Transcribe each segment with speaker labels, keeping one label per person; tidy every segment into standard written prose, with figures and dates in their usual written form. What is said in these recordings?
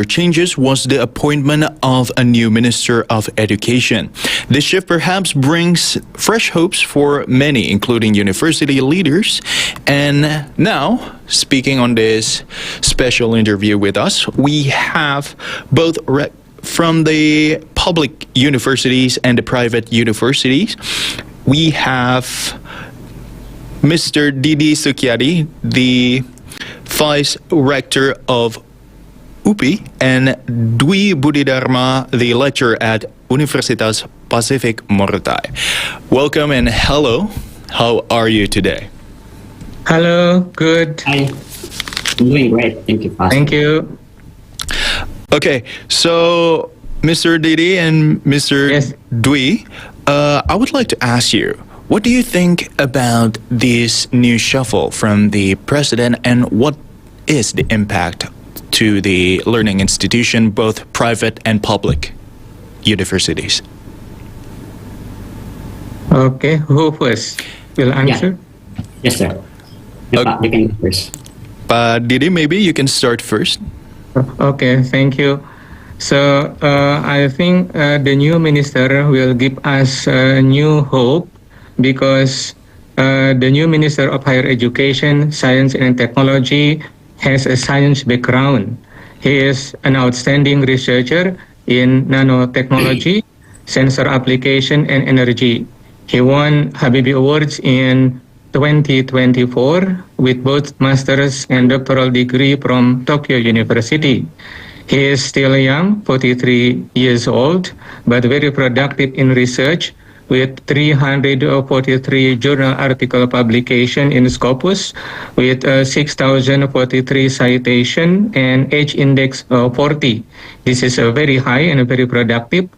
Speaker 1: changes was the appointment of a new Minister of Education. This shift perhaps brings fresh hopes for many, including university leaders. And now, speaking on this special interview with us, we have both from the public universities and the private universities. We have Mr. Didi Sukyadi, the Vice Rector of UPI, and Dwi Budidarma, the lecturer at Universitas Pacific Morotai. Welcome and hello. How are you today?
Speaker 2: Hello, good.
Speaker 3: Hi, I'm doing great. Thank you, Pastor.
Speaker 2: Thank you.
Speaker 1: Okay, so Mr. Didi and Mr.
Speaker 2: Yes.
Speaker 1: Dwi, I would like to ask you, what do you think about this new shuffle from the president, and what is the impact to the learning institution, both private and public universities?
Speaker 2: Okay, who first will answer?
Speaker 3: Yes, sir. You can go first.
Speaker 1: Didi, maybe you can start first.
Speaker 2: Okay, thank you. So I think the new minister will give us new hope because the new Minister of Higher Education, Science and Technology has a science background. He is an outstanding researcher in nanotechnology, sensor application, and energy. He won Habibi Awards in 2024 with both master's and doctoral degree from Tokyo University. He is still young, 43 years old, but very productive in research with 343 journal article publication in Scopus, with 6,043 citation and H index 40. This is very high and very productive.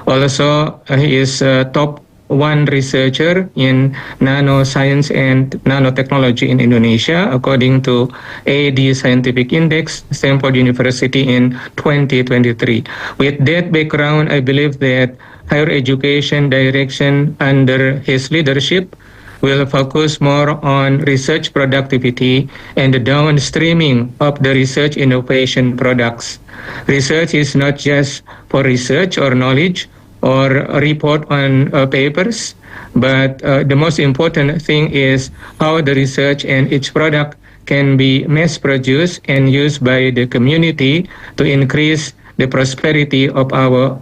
Speaker 2: Also, he is top one researcher in nanoscience and nanotechnology in Indonesia, according to AD Scientific Index, Stanford University in 2023. With that background, I believe that higher education direction under his leadership will focus more on research productivity and the downstreaming of the research innovation products. Research is not just for research or knowledge or a report on papers, but the most important thing is how the research and its product can be mass-produced and used by the community to increase the prosperity of our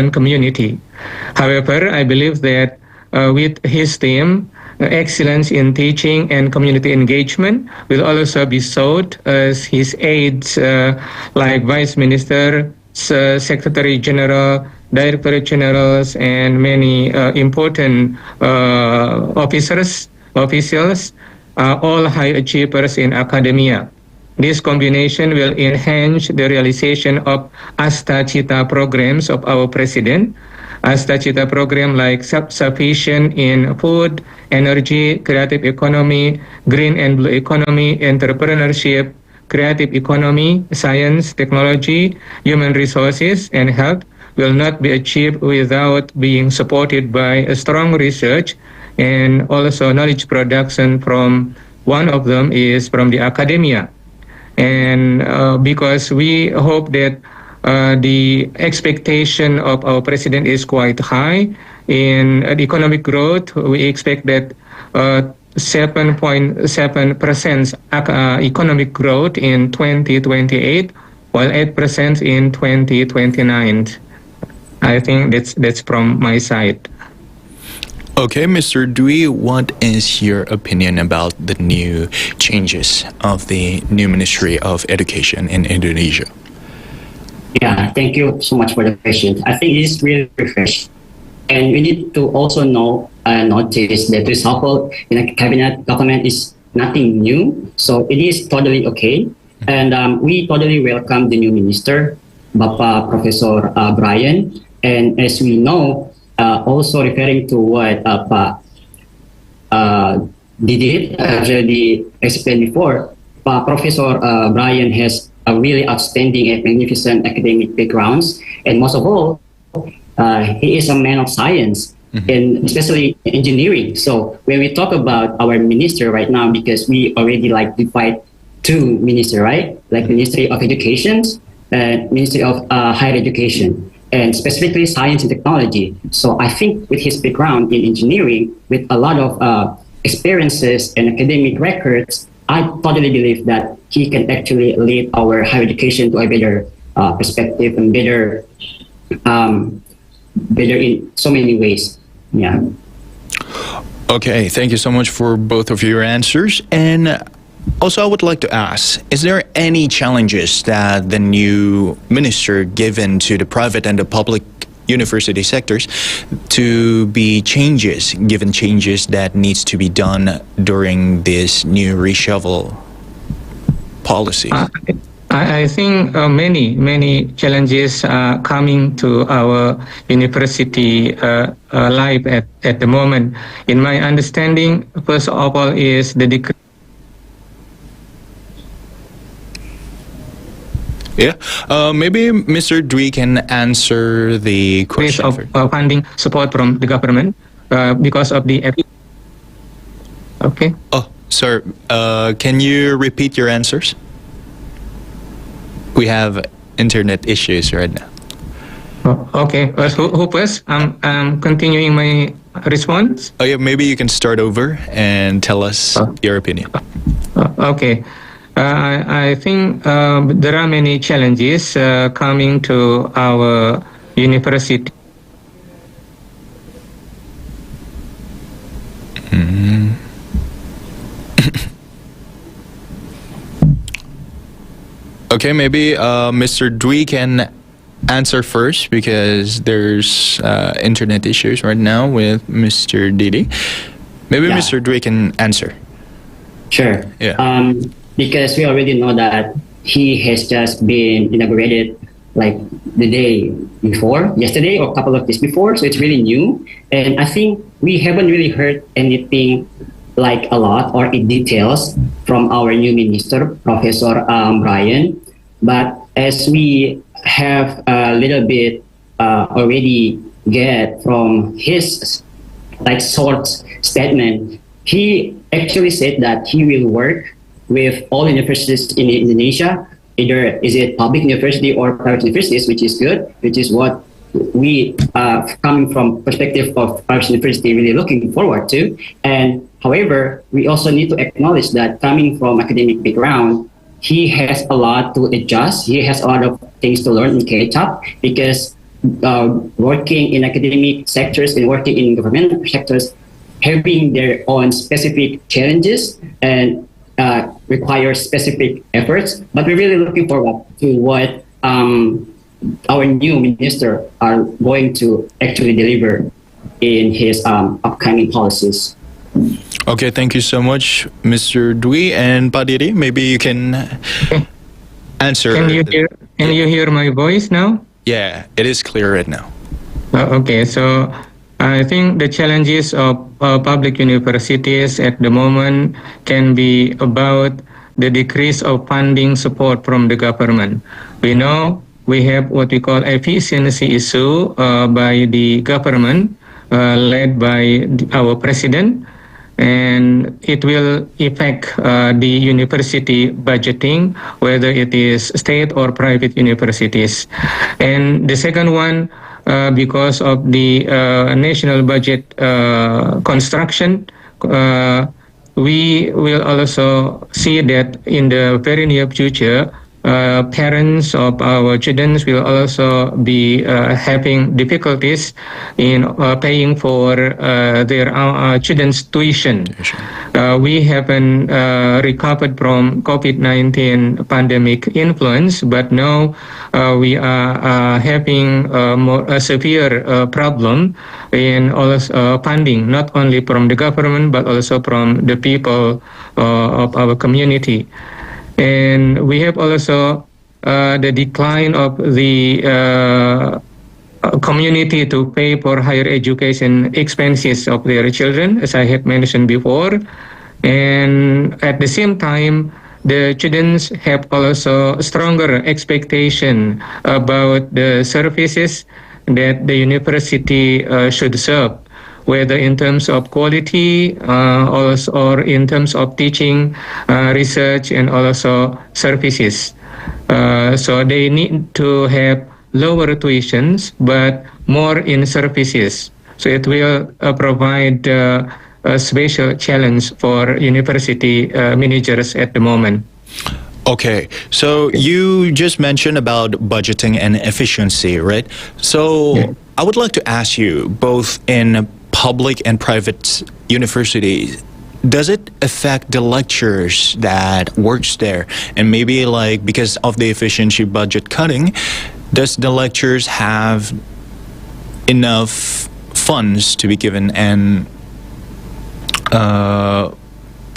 Speaker 2: community. However, I believe that with his team, excellence in teaching and community engagement will also be sought as his aides like Vice Minister, Secretary General, Director Generals, and many important officials, all high achievers in academia. This combination will enhance the realization of Asta Cita programs of our president. Asta Cita program like self-sufficient in food, energy, creative economy, green and blue economy, entrepreneurship, creative economy, science, technology, human resources, and health will not be achieved without being supported by a strong research and also knowledge production from one of them is from the academia. And because we hope that the expectation of our president is quite high in economic growth, we expect that 7.7% economic growth in 2028, while 8% in 2029. I think that's from my side.
Speaker 1: Okay, Mr. Dwi, what is your opinion about the new changes of the new Ministry of Education in Indonesia?
Speaker 3: Yeah, thank you so much for the question. I think it is really refreshing. And we need to also notice that reshuffle in a cabinet document is nothing new. So it is totally okay. And we totally welcome the new minister, Bapak Professor Brian. And as we know, also referring to what Didi already explained before, Professor Brian has a really outstanding and magnificent academic backgrounds, and most of all, he is a man of science, and especially engineering. So when we talk about our minister right now, because we already divide two ministers, right? Like Ministry of Education Ministry of Higher Education, and specifically science and technology. So I think with his background in engineering, with a lot of experiences and academic records, I totally believe that he can actually lead our higher education to a better perspective and better in so many ways. Yeah.
Speaker 1: Okay, thank you so much for both of your answers. And also, I would like to ask, is there any challenges that the new minister given to the private and the public university sectors to be given changes that needs to be done during this new reshuffle policy?
Speaker 2: I think many challenges are coming to our university life at the moment. In my understanding, first of all is the decrease.
Speaker 1: Yeah, maybe Mr. Dwi can answer the question
Speaker 2: of funding support from the government because of the. Okay.
Speaker 1: Oh, sir, can you repeat your answers? We have internet issues right now.
Speaker 2: Okay. Who first? I'm continuing my response.
Speaker 1: Oh yeah, maybe you can start over and tell us your opinion.
Speaker 2: Okay. I think there are many challenges coming to our university.
Speaker 1: Okay, maybe Mr. Dwi can answer first because there's internet issues right now with Mr. Didi. Maybe Mr. Dwi can answer.
Speaker 3: Sure.
Speaker 1: Yeah.
Speaker 3: Because we already know that he has just been inaugurated like the day before, yesterday or a couple of days before, so it's really new. And I think we haven't really heard anything like a lot or in details from our new minister, Professor Brian. But as we have a little bit already get from his like short statement, he actually said that he will work with all universities in Indonesia, either is it public university or private universities, which is good, which is what we coming from perspective of private university really looking forward to. And however, we also need to acknowledge that coming from academic background, he has a lot to adjust. He has a lot of things to learn and catch up because working in academic sectors and working in government sectors having their own specific challenges and require specific efforts, but we're really looking forward to what our new minister are going to actually deliver in his upcoming policies.
Speaker 1: Okay, thank you so much, Mr. Dwi and Pak Didi. Maybe you can answer.
Speaker 2: Can you hear my voice now?
Speaker 1: Yeah, it is clear right now.
Speaker 2: Okay, so I think the challenges of public universities at the moment can be about the decrease of funding support from the government. We know we have what we call efficiency issue by the government led by our president, and it will affect the university budgeting, whether it is state or private universities. And the second one, because of the national budget construction, we will also see that in the very near future, parents of our students will also be having difficulties in paying for their children's tuition. We haven't recovered from COVID-19 pandemic influence, but now we are having a severe problem in also funding, not only from the government, but also from the people of our community. And we have also the decline of the community to pay for higher education expenses of their children, as I have mentioned before. And at the same time, the students have also stronger expectation about the services that the university should serve, whether in terms of quality or in terms of teaching, research, and also services. So they need to have lower tuitions, but more in services. So it will provide a special challenge for university managers at the moment.
Speaker 1: Okay, so you just mentioned about budgeting and efficiency, right? So
Speaker 2: Yeah.
Speaker 1: I would like to ask you, both in public and private universities, does it affect the lecturers that works there? And maybe like because of the efficiency budget cutting, does the lecturers have enough funds to be given and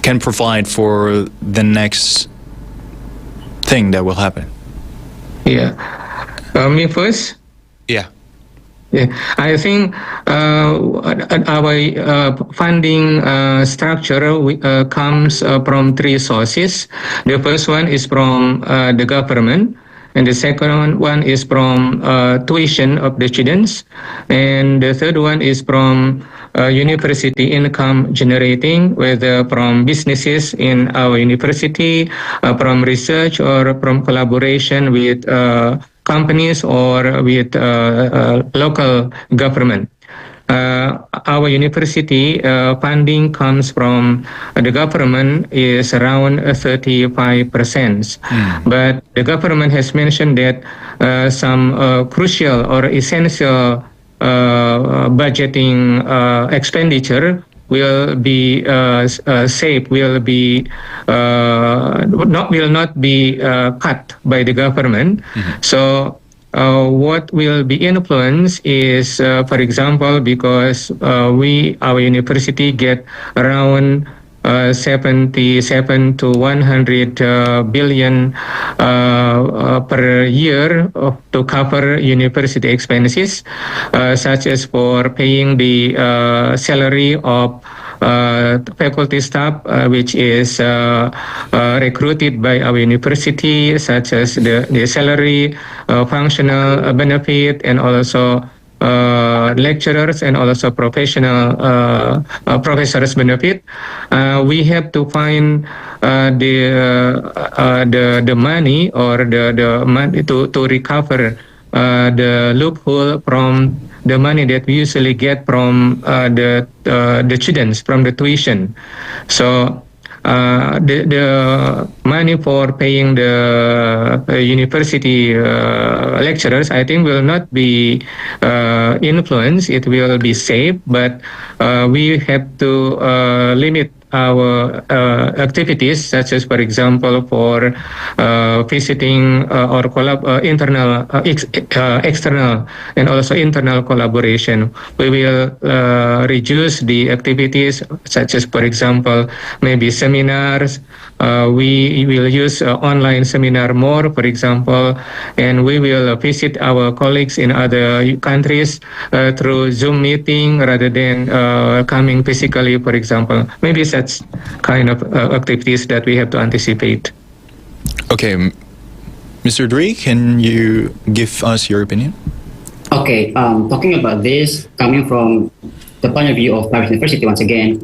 Speaker 1: can provide for the next thing that will happen?
Speaker 2: Yeah. Me first.
Speaker 1: Yeah.
Speaker 2: Yeah, I think our funding structure comes from three sources. The first one is from the government, and the second one is from tuition of the students, and the third one is from university income generating, whether from businesses in our university, from research, or from collaboration with companies or with local government. Our university funding comes from the government is around 35%. But the government has mentioned that some crucial or essential budgeting expenditure will be saved, will not be cut by the government. So what will be influenced is, for example, because our university get around 77 to 100 billion per year to cover university expenses, such as for paying the salary of faculty staff, which is recruited by our university, such as the salary, functional benefit, and also lecturers and also professional professors benefit. We have to find the money or the money to recover the loophole from the money that we usually get from the students from the tuition. So the money for paying the university lecturers, I think, will not be influenced. It will be safe, but we have to limit our activities, such as, for example, for visiting or internal, external, and also internal collaboration. We will reduce the activities, such as, for example, maybe seminars. We will use online seminar more, for example, and we will visit our colleagues in other countries through Zoom meeting rather than coming physically, for example. Maybe such kind of activities that we have to anticipate.
Speaker 1: Okay, Mr. Dwi, can you give us your opinion?
Speaker 3: Okay, talking about this, coming from the point of view of private university, once again,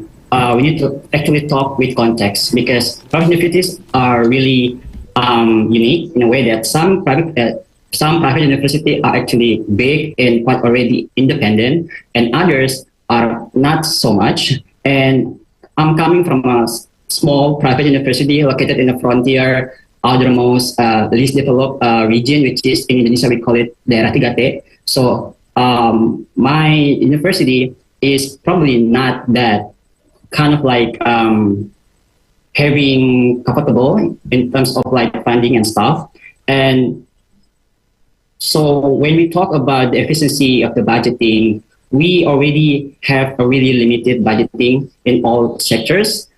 Speaker 3: we need to actually talk with context, because private universities are really unique in a way that some private universities are actually big and quite already independent, and others are not so much. And I'm coming from a small private university located in the frontier, outermost, least developed region, which is in Indonesia, we call it Daerah 3T. So my university is probably not that kind of like having comfortable in terms of like funding and stuff. And so when we talk about the efficiency of the budgeting, we already have a really limited budgeting in all sectors.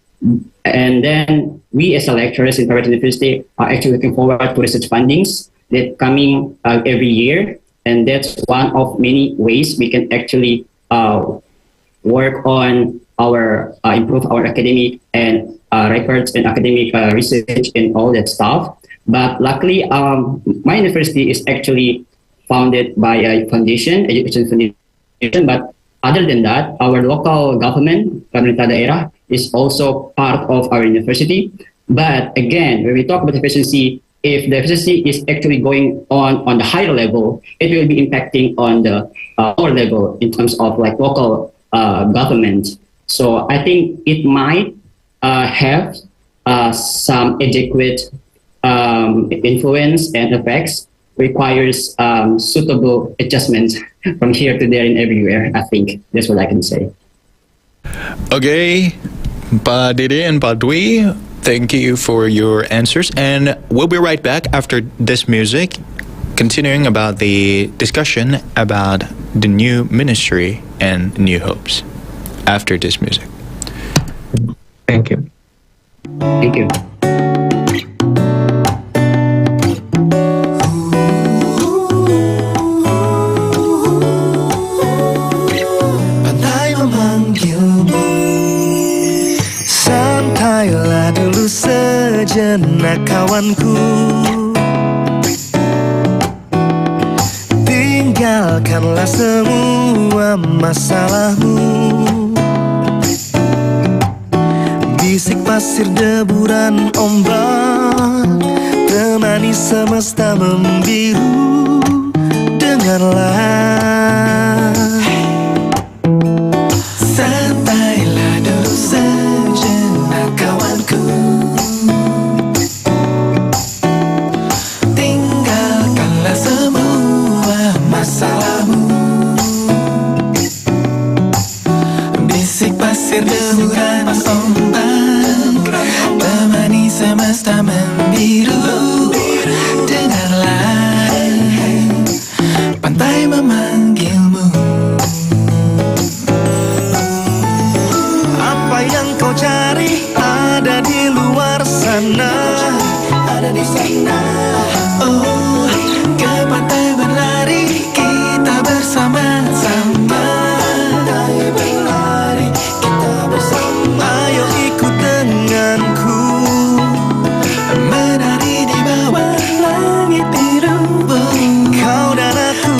Speaker 3: And then we as a lecturers in private university are actually looking forward to research fundings that coming every year. And that's one of many ways we can actually work on our, improve our academic and records and academic research and all that stuff. But luckily, my university is actually founded by a foundation, education foundation. But other than that, our local government, Pemerintah Daerah, is also part of our university. But again, when we talk about efficiency, if the efficiency is actually going on the higher level, it will be impacting on the lower level in terms of like local government. So I think it might have some adequate influence and effects, requires suitable adjustments from here to there and everywhere. I think that's what I can say.
Speaker 1: Okay, Pak Didi and Pak Dwi, thank you for your answers, and we'll be right back after this music, continuing about the discussion about the new ministry and new hopes after this music.
Speaker 2: Thank you.
Speaker 3: Thank you.
Speaker 4: Pandai memanggilmu, santailah dulu sejenak kawanku. Tinggalkanlah semua masalahmu. Bisik pasir deburan ombak, temani semesta membiru. Dengarlah, santailah dulu sejenak kawanku. Tinggalkanlah semua masalahmu. Bisik pasir deburan ombak, temani semesta membiru. Dengarlah, pantai memanggilmu. Apa yang kau cari ada di luar sana. Oh, ke pantai berlari kita bersama-sama. Ayo ikut denganku, menari di bawah langit biru. Kau dan aku,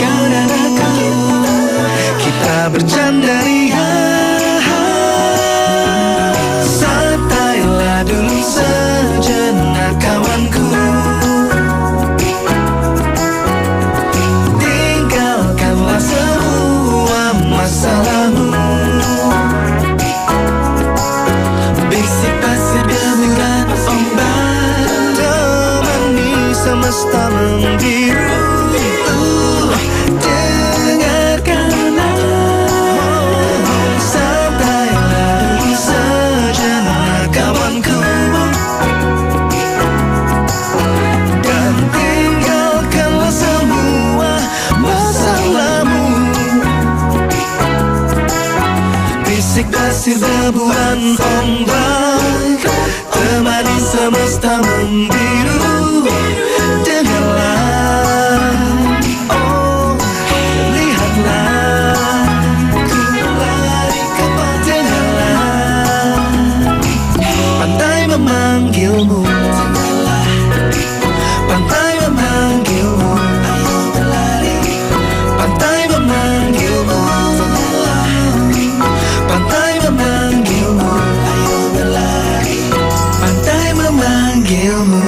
Speaker 4: kita bercanda ria. Santailah dulu sejenak kawanku. Tinggalkanlah semua masalahmu. Bisik pasir deburan ombak, temani semesta membiru. Dengarkanlah, santailah dulu sejenak kawanku. Dan tinggalkanlah semua masalahmu. Bisik pasir deburan ombak, temani semesta membiru. Dengarlah, oh lihatlah, ku lari ke pantai. Dengarlah, pantai memanggilmu. Pantai memanggilmu. Ayo berlari, pantai memanggilmu. Pantai memanggilmu. Ayo berlari, pantai memanggilmu.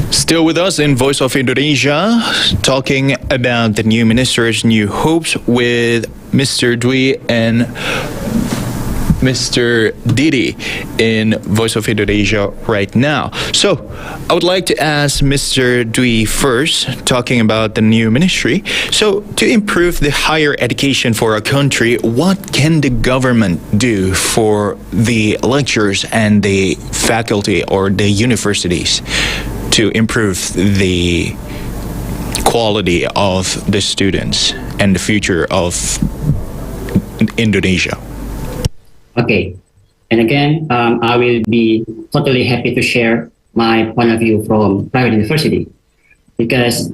Speaker 1: Still with us in Voice of Indonesia, talking about the new minister's new hopes with Mr. Dwi and Mr. Didi in Voice of Indonesia right now. So, I would like to ask Mr. Dwi first, talking about the new ministry. So, to improve the higher education for our country, what can the government do for the lecturers and the faculty or the universities to improve the quality of the students and the future of Indonesia?
Speaker 3: Okay, and again, I will be totally happy to share my point of view from private university, because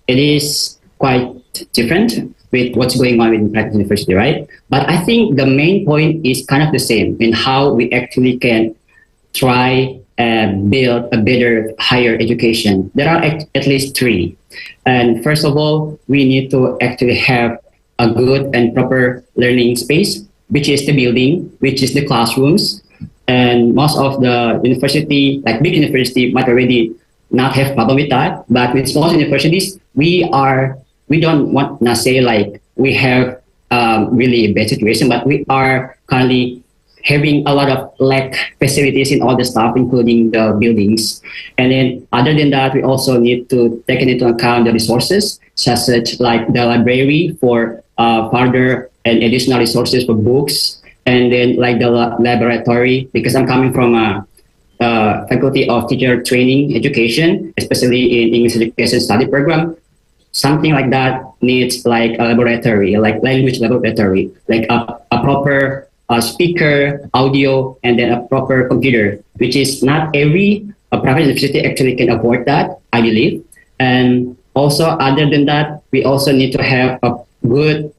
Speaker 3: it is quite different with what's going on in private university, right? But I think the main point is kind of the same in how we actually can try and build a better higher education. There are at least three. And first of all, we need to actually have a good and proper learning space, which is the building, which is the classrooms. And most of the university, like big university, might already not have problem with that. But with small universities, we don't want to say like we have really a bad situation, but we are currently having a lot of lack facilities in all the stuff, including the buildings. And then other than that, we also need to take into account the resources, such as like the library for further and additional resources for books, and then like the laboratory, because I'm coming from a faculty of teacher training education, especially in English education study program. Something like that needs like a laboratory, like language laboratory, like a proper speaker, audio, and then a proper computer, which is not every private university actually can afford that, I believe. And also, other than that, we also need to have a good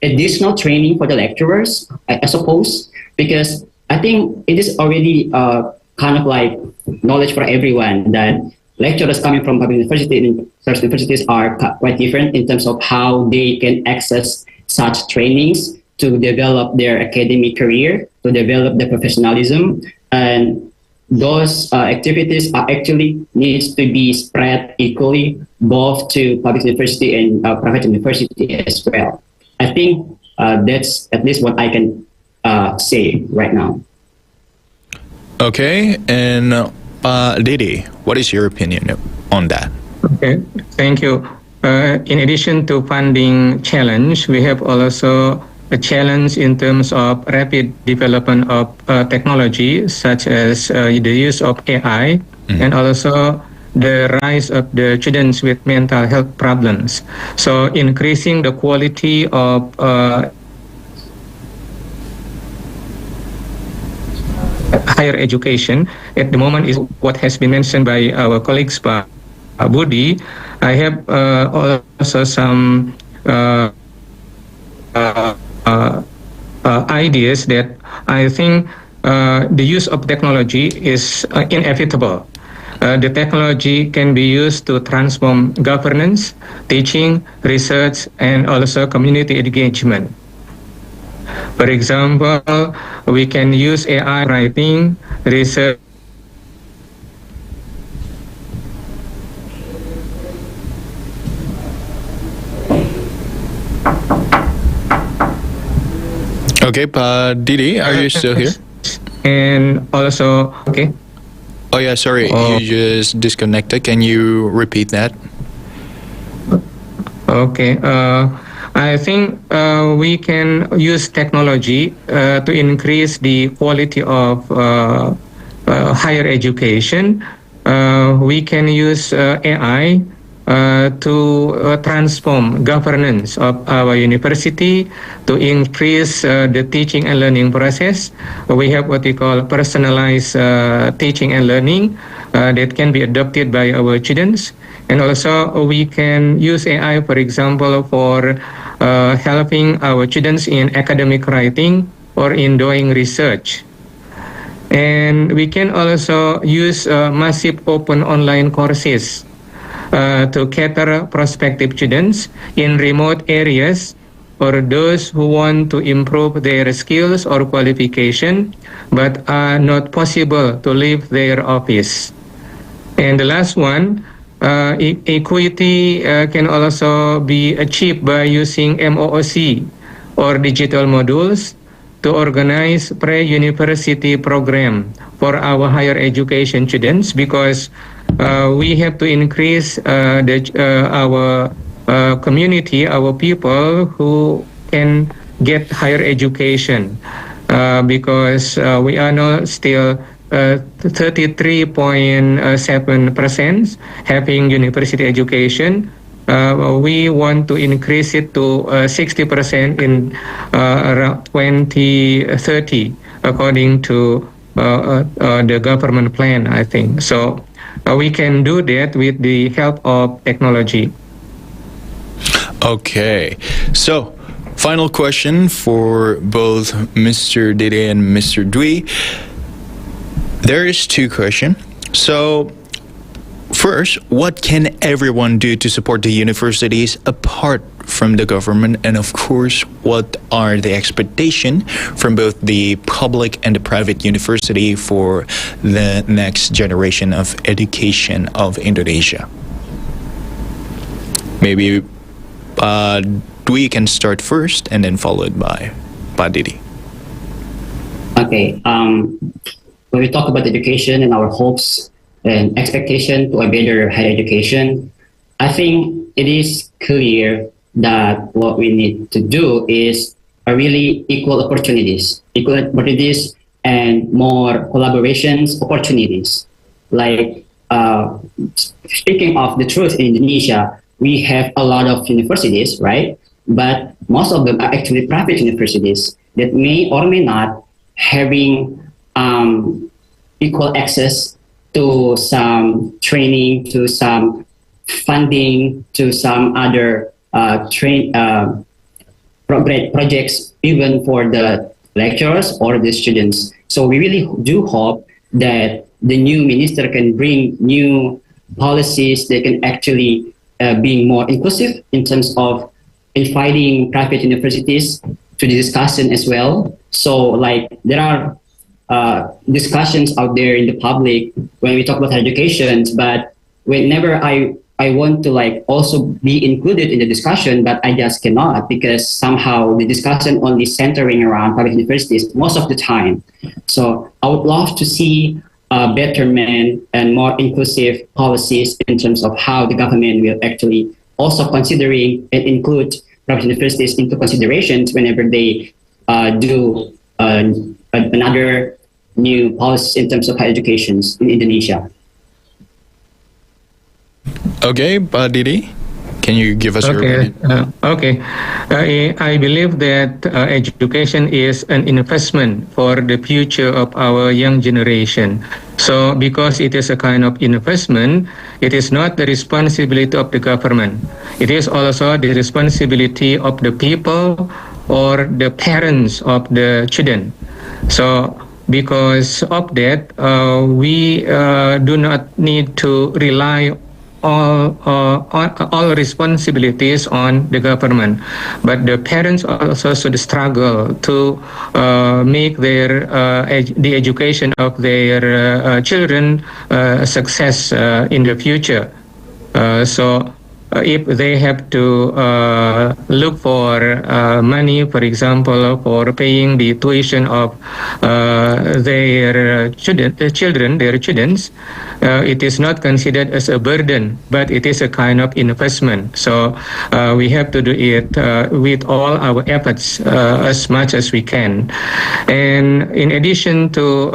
Speaker 3: additional training for the lecturers, I suppose, because I think it is already kind of like knowledge for everyone that lecturers coming from public university and such universities are quite different in terms of how they can access such trainings to develop their academic career, to develop their professionalism. And those activities are actually needs to be spread equally both to public university and private university as well. I think that's at least what I can say right now.
Speaker 1: Okay, and Didi, what is your opinion on that?
Speaker 2: Okay, thank you. In addition to funding challenge, we have also a challenge in terms of rapid development of technology, such as the use of AI, and also the rise of the students with mental health problems. So increasing the quality of higher education at the moment is what has been mentioned by our colleagues, Pak Budi. I have also some ideas that I think the use of technology is inevitable. The technology can be used to transform governance, teaching, research, and also community engagement. For example, we can use AI writing, research.
Speaker 1: Okay, Pak Didi, are you still here?
Speaker 2: And also, okay.
Speaker 1: Oh yeah, sorry, you just disconnected. Can you repeat that?
Speaker 2: Okay. I think we can use technology to increase the quality of higher education. We can use AI to transform governance of our university, to increase the teaching and learning process. We have what we call personalized teaching and learning that can be adopted by our students. And also we can use AI, for example, for helping our students in academic writing or in doing research. And we can also use massive open online courses to cater prospective students in remote areas or those who want to improve their skills or qualification but are not possible to leave their office. And the last one, equity can also be achieved by using MOOC or digital modules to organize pre-university program for our higher education students, because we have to increase our community, our people who can get higher education, because we are not still 33.7% having university education. We want to increase it to 60% in around 2030, according to the government plan, I think. So we can do that with the help of technology.
Speaker 1: Okay, so final question for both Mr. Didi and Mr. Dwi. There is two questions. So first, what can everyone do to support the universities apart from the government, and of course, what are the expectation from both the public and the private university for the next generation of education of Indonesia? Maybe Dwi can start first and then followed by Didi.
Speaker 3: Okay. When we talk about education and our hopes and expectation to a better higher education, I think it is clear that what we need to do is a really equal opportunities and more collaborations opportunities. Like speaking of the truth in Indonesia, we have a lot of universities, right? But most of them are actually private universities that may or may not having equal access to some training, to some funding, to some other projects, even for the lecturers or the students. So we really do hope that the new minister can bring new policies that can actually be more inclusive in terms of inviting private universities to the discussion as well. So like there are discussions out there in the public when we talk about education, but whenever I want to like also be included in the discussion, but I just cannot because somehow the discussion only centering around private universities most of the time. So I would love to see betterment and more inclusive policies in terms of how the government will actually also considering and include private universities into considerations whenever they do another new policy in terms of higher education in Indonesia.
Speaker 1: Okay, Didi, can you give us your opinion?
Speaker 2: I believe that education is an investment for the future of our young generation. So because it is a kind of investment, it is not the responsibility of the government. It is also the responsibility of the people or the parents of the children. So because of that, we do not need to rely all responsibilities on the government, but the parents also should struggle to make their the education of their children a success in the future. So if they have to look for money, for example, for paying the tuition of their children, it is not considered as a burden, but it is a kind of investment. So we have to do it with all our efforts as much as we can. And in addition to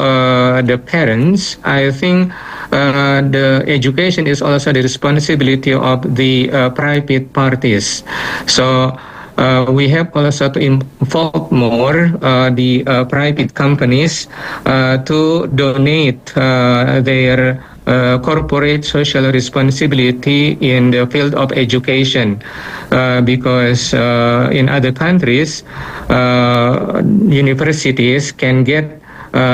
Speaker 2: the parents, I think the education is also the responsibility of the private parties. So we have also to involve more the private companies to donate their corporate social responsibility in the field of education, because in other countries, universities can get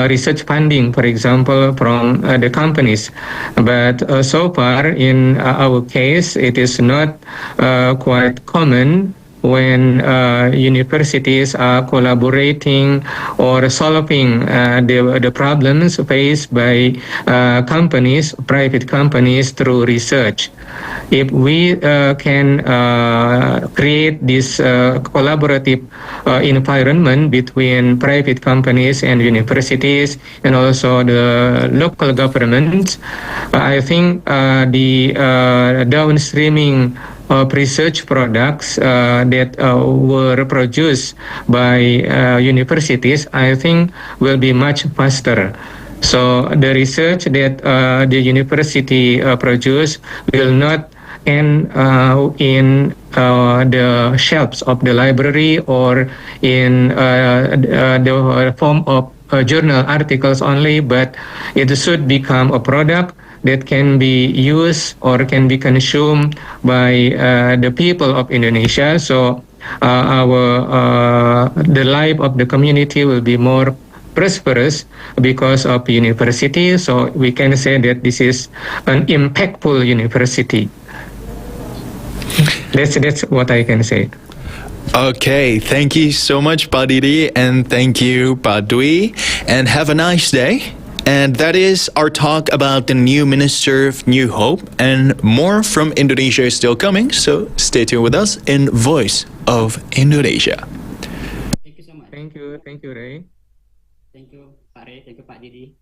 Speaker 2: research funding, for example, from the companies. But so far, in our case, it is not quite common when universities are collaborating or solving the problems faced by companies, private companies, through research. If we can create this collaborative environment between private companies and universities and also the local governments, I think the downstreaming of research products that were produced by universities, I think will be much faster. So the research that the university produce will not end in the shelves of the library or in the form of journal articles only, but it should become a product that can be used or can be consumed by the people of Indonesia. So the life of the community will be more prosperous because of university. So we can say that this is an impactful university. That's what I can say.
Speaker 1: Okay, thank you so much, Pak Didi, and thank you, Pak Dwi, and have a nice day. And that is our talk about the new Minister of New Hope, and more from Indonesia is still coming, so stay tuned with us in Voice of Indonesia.
Speaker 3: Thank you so much.
Speaker 2: Thank you, Ray.
Speaker 3: Thank you, Pak Ray. Thank you, Pak Didi.